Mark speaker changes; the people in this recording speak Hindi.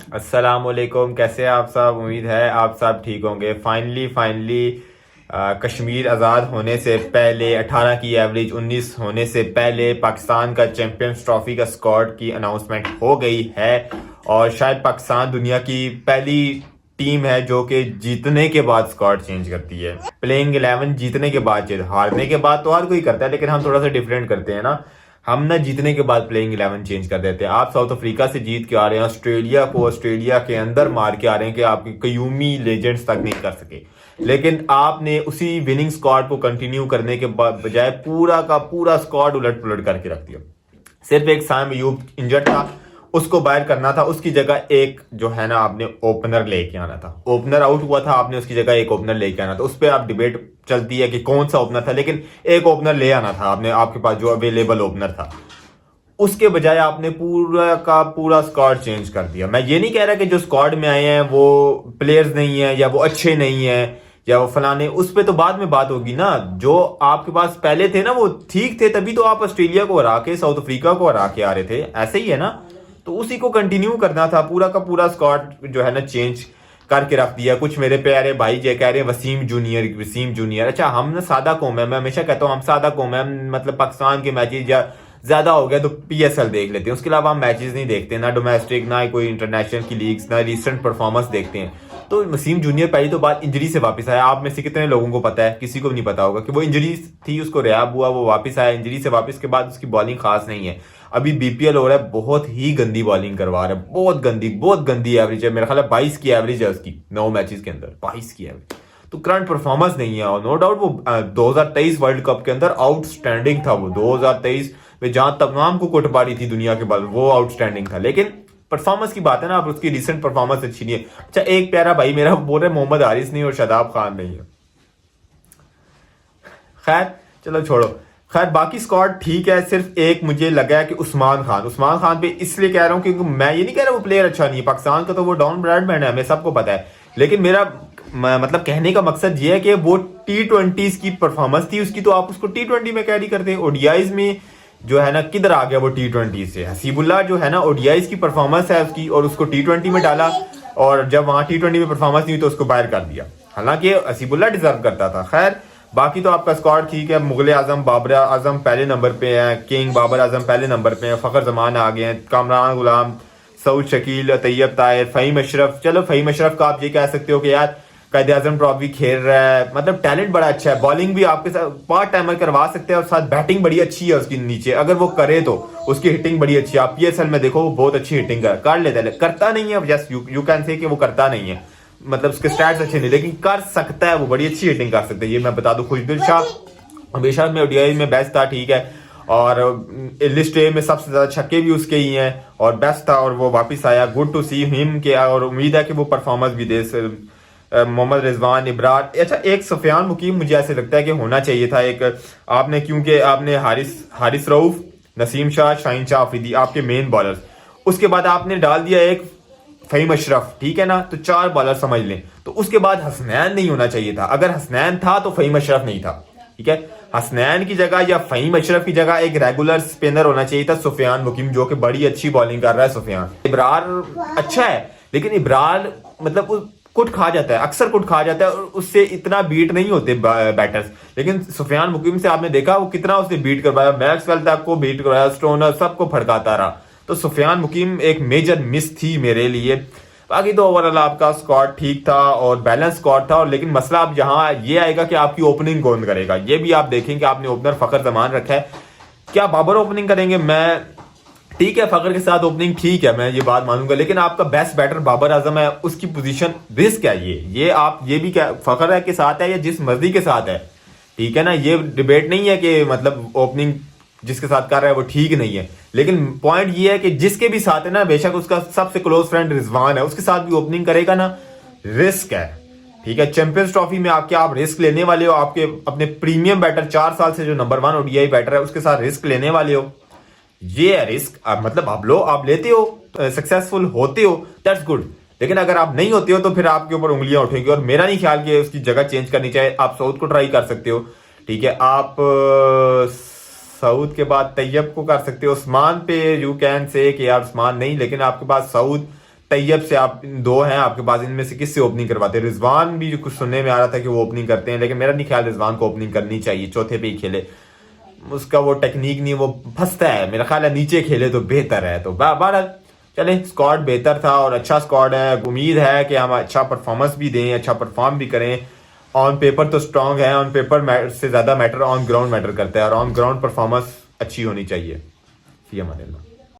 Speaker 1: अस्सलामुअलैकुम, कैसे हैं आप सब। उम्मीद है आप सब ठीक होंगे। फाइनली कश्मीर आज़ाद होने से पहले 18 की एवरेज 19 होने से पहले पाकिस्तान का चैंपियंस ट्रॉफी का स्क्वाड की अनाउंसमेंट हो गई है। और शायद पाकिस्तान दुनिया की पहली टीम है जो कि जीतने के बाद स्क्वाड चेंज करती है। प्लेइंग 11 जीतने के बाद, हारने के बाद तो हर कोई करता है, लेकिन हम थोड़ा सा डिफरेंट करते हैं ना। हम ना जीतने के बाद प्लेइंग 11 चेंज कर देते हैं। आप साउथ अफ्रीका से जीत के आ रहे हैं, ऑस्ट्रेलिया के अंदर मार के आ रहे हैं कि आपके कयूमी लेजेंड्स तक नहीं कर सके, लेकिन आपने उसी विनिंग स्क्वाड को कंटिन्यू करने के बजाय पूरा का पूरा स्क्वाड उलट पुलट करके रख दिया। सिर्फ एक साम अयूब इंजर्ड था, उसको बाहर करना था, उसकी जगह एक जो है ना आपने ओपनर लेके आना था। ओपनर आउट हुआ था, आपने उसकी जगह एक ओपनर लेके आना था। उस पर आप डिबेट चलती है कि कौन सा ओपनर था, लेकिन एक ओपनर ले आना था आपने, आपके पास जो अवेलेबल ओपनर था। उसके बजाय आपने पूरा का पूरा स्क्वाड चेंज कर दिया। मैं ये नहीं कह रहा कि जो स्क्वाड में आए हैं वो प्लेयर्स नहीं है या वो अच्छे नहीं है या वो फलाने, उस पे तो बाद में बात होगी ना। जो आपके पास पहले थे ना वो ठीक थे, तभी तो आप ऑस्ट्रेलिया को हरा के साउथ अफ्रीका को हरा के आ रहे थे। ऐसे ही है ना, तो उसी को कंटिन्यू करना था। पूरा का पूरा स्क्वाड जो है ना चेंज करके रख दिया। कुछ मेरे प्यारे भाई जो कह रहे हैं वसीम जूनियर। अच्छा, हम ना सादा कौम है, मैं हमेशा कहता हूँ हम सादा कौम है। मतलब पाकिस्तान के मैचेस या ज्यादा हो गया तो पीएसएल देख लेते हैं, उसके अलावा हम मैचेस नहीं देखते, ना डोमेस्टिक ना कोई इंटरनेशनल की लीग्स, ना रिसेंट परफॉर्मेंस देखते हैं। तो वसीम जूनियर पहली तो बात इंजरी से वापस आया। आप में से कितने लोगों को पता है, किसी को भी नहीं पता होगा कि वो इंजरी थी, उसको रिहाब हुआ, वो वापस आया इंजरी से वापस के बाद उसकी बॉलिंग खास नहीं है। अभी बीपीएल हो रहा है, बहुत ही गंदी बॉलिंग करवा रहा है, बहुत गंदी एवरेज है। मेरा ख्याल है 22 की एवरेज है उसकी 9 मैचेस के अंदर, 22 की एवरेज। तो करंट परफॉर्मेंस नहीं है। और नो डाउट वो 2023 वर्ल्ड कप के अंदर आउटस्टैंडिंग था। वो 2023 में जहां तमाम को कुटबारी थी दुनिया के बाद, वो आउटस्टैंडिंग था। लेकिन परफॉर्मेंस की बात है ना, आप उसकी रिसेंट परफॉर्मेंस अच्छी नहीं है। अच्छा, एक प्यारा भाई मेरा बोल रहे मोहम्मद हारिस नहीं और शादाब खान नहीं है। खैर चलो छोड़ो। खैर बाकी स्क्वाड ठीक है। सिर्फ एक मुझे लगा है कि उस्मान खान पे इसलिए कह रहा हूं क्योंकि मैं ये नहीं कह रहा वो प्लेयर अच्छा नहीं है। पाकिस्तान का तो वो डॉन ब्रैडमैन है, हमें सबको पता है। लेकिन मेरा मतलब कहने का मकसद ये है कि वो T20 की परफॉर्मेंस थी उसकी, तो आप उसको T20 में कैरी करते हैं। ओडीआईज में जो है ना किधर आ गया वो T20 से। हसीबुल्ला जो है ना ओडीआईज की परफॉर्मेंस है उसकी, और उसको T20 में डाला, और जब वहां T20 में परफॉर्मेंस नहीं हुई तो उसको बाहर कर दिया। हालांकि हसीबुल्ला डिजर्व करता था। खैर बाकी तो आपका स्क्वाड ठीक है। मुगल आजम बाबर आजम पहले नंबर पे है, किंग बाबर आजम पहले नंबर पे है, फखर जमान आ गए हैं, कामरान गुलाम, सऊद शकील, तैयब ताहिर, फ़हीम अशरफ। चलो फ़हीम अशरफ का आप ये कह सकते हो कि यार कायदे आजम ट्रॉफी खेल रहा है, मतलब टैलेंट बड़ा अच्छा है। बॉलिंग भी आपके साथ पार्ट टाइमर करवा सकते हैं, और साथ बैटिंग बड़ी अच्छी है उसकी नीचे, अगर वो करे तो उसकी हिटिंग बड़ी अच्छी है। आप पीएसएल में देखो वो बहुत अच्छी हिटिंग कर लेता है, करता नहीं है। जस्ट यू कैन से कि वो करता नहीं है, मतलब उसके स्टैट्स अच्छे नहीं, लेकिन कर सकता है, वो बड़ी अच्छी हिटिंग कर सकता है। ये मैं बता दूं। खुशदिल शाह हमेशा में ओडीआई में बेस्ट था, ठीक है, और लिस्ट ए में सबसे ज्यादा छक्के भी उसके ही हैं और बेस्ट था, और वो वापस आया। गुड टू सी हिम के, और उम्मीद है कि वो परफॉर्मेंस भी दे। मोहम्मद रिजवान, इब्रार। अच्छा, एक सुफियान मुकीम मुझे ऐसे लगता है कि होना चाहिए था एक आपने, क्योंकि आपने हारिस रऊफ, नसीम शाह, शाहीन शाह अफरीदी आपके मेन बॉलर्स, उसके बाद आपने डाल दिया एक फ़हीम अशरफ, ठीक है ना, तो 4 बॉलर समझ लें। तो उसके बाद हसनैन नहीं होना चाहिए था। अगर हसनैन था तो फ़हीम अशरफ नहीं था, ठीक है। हसनैन की जगह या फ़हीम अशरफ की जगह एक रेगुलर स्पिनर होना चाहिए था, सुफियान मुकीम, जो कि बड़ी अच्छी बॉलिंग कर रहा है सुफियान। इब्रार अच्छा है, लेकिन इब्रार मतलब कुट खा जाता है, अक्सर कुट खा जाता है, और उससे इतना बीट नहीं होते बैटर्स। लेकिन सुफियान मुकीम से आपने देखा वो कितना उसने बीट करवाया, मैक्सवेल तक को बीट करवाया, स्टोनर सबको फड़काता रहा। तो सुफियान मुकीम एक मेजर मिस थी मेरे लिए। बाकी तो ओवरऑल आपका स्क्वाड ठीक था और बैलेंस स्क्वाड था। और लेकिन मसला अब यहाँ ये आएगा कि आपकी ओपनिंग कौन करेगा। ये भी आप देखें कि आपने ओपनर फखर जमान रखा है, क्या बाबर ओपनिंग करेंगे? मैं ठीक है, फखर के साथ ओपनिंग ठीक है, मैं ये बात मानूंगा, लेकिन आपका बेस्ट बैटर बाबर आजम है, उसकी पोजीशन रिस्क है। ये आप ये भी क्या फखर है के साथ है या जिस मर्जी के साथ है, ठीक है ना, ये डिबेट नहीं है कि मतलब ओपनिंग जिसके साथ कर रहा है वो ठीक नहीं है। लेकिन पॉइंट ये है कि जिसके भी साथ है ना, बेशक उसका सबसे क्लोज फ्रेंड रिजवान है, उसके साथ भी ओपनिंग करेगा ना, रिस्क है, ठीक है। चैंपियंस ट्रॉफी में आपके आप रिस्क लेने वाले हो, आपके अपने प्रीमियम बैटर 4 साल से जो नंबर 1 ओडीआई बैटर है उसके साथ रिस्क लेने वाले हो। ये है रिस्क। मतलब आप लेते हो, सक्सेसफुल होते हो, दैट्स गुड। लेकिन अगर आप नहीं होते हो तो फिर आपके ऊपर उंगलियां उठेंगी, और मेरा नहीं ख्याल कि उसकी जगह चेंज करनी चाहिए। आप साउथ को ट्राई कर सकते हो, ठीक है। आप सऊद के बाद तैयब को कर सकते हो। उस्मान पे यू कैन से कि यार उस्मान नहीं, लेकिन आपके पास सऊद, तैयब से आप दो हैं आपके पास, इनमें से किससे ओपनिंग करवाते? रिजवान भी जो कुछ सुनने में आ रहा था कि वो ओपनिंग करते हैं, लेकिन मेरा नहीं ख्याल रिजवान को ओपनिंग करनी चाहिए, चौथे पे ही खेले, उसका वो टेक्निक नहीं, वो फंसता है, मेरा ख्याल है नीचे खेले तो बेहतर है। तो बहरहाल चले, स्क्वाड बेहतर था और अच्छा स्क्वाड है, उम्मीद है कि हम अच्छा परफॉर्मेंस भी दें, अच्छा परफॉर्म भी करें। ऑन पेपर तो स्ट्रांग है, ऑन पेपर से ज़्यादा मैटर ऑन ग्राउंड मैटर करता है, और ऑन ग्राउंड परफॉर्मेंस अच्छी होनी चाहिए। फी अमान अल्लाह।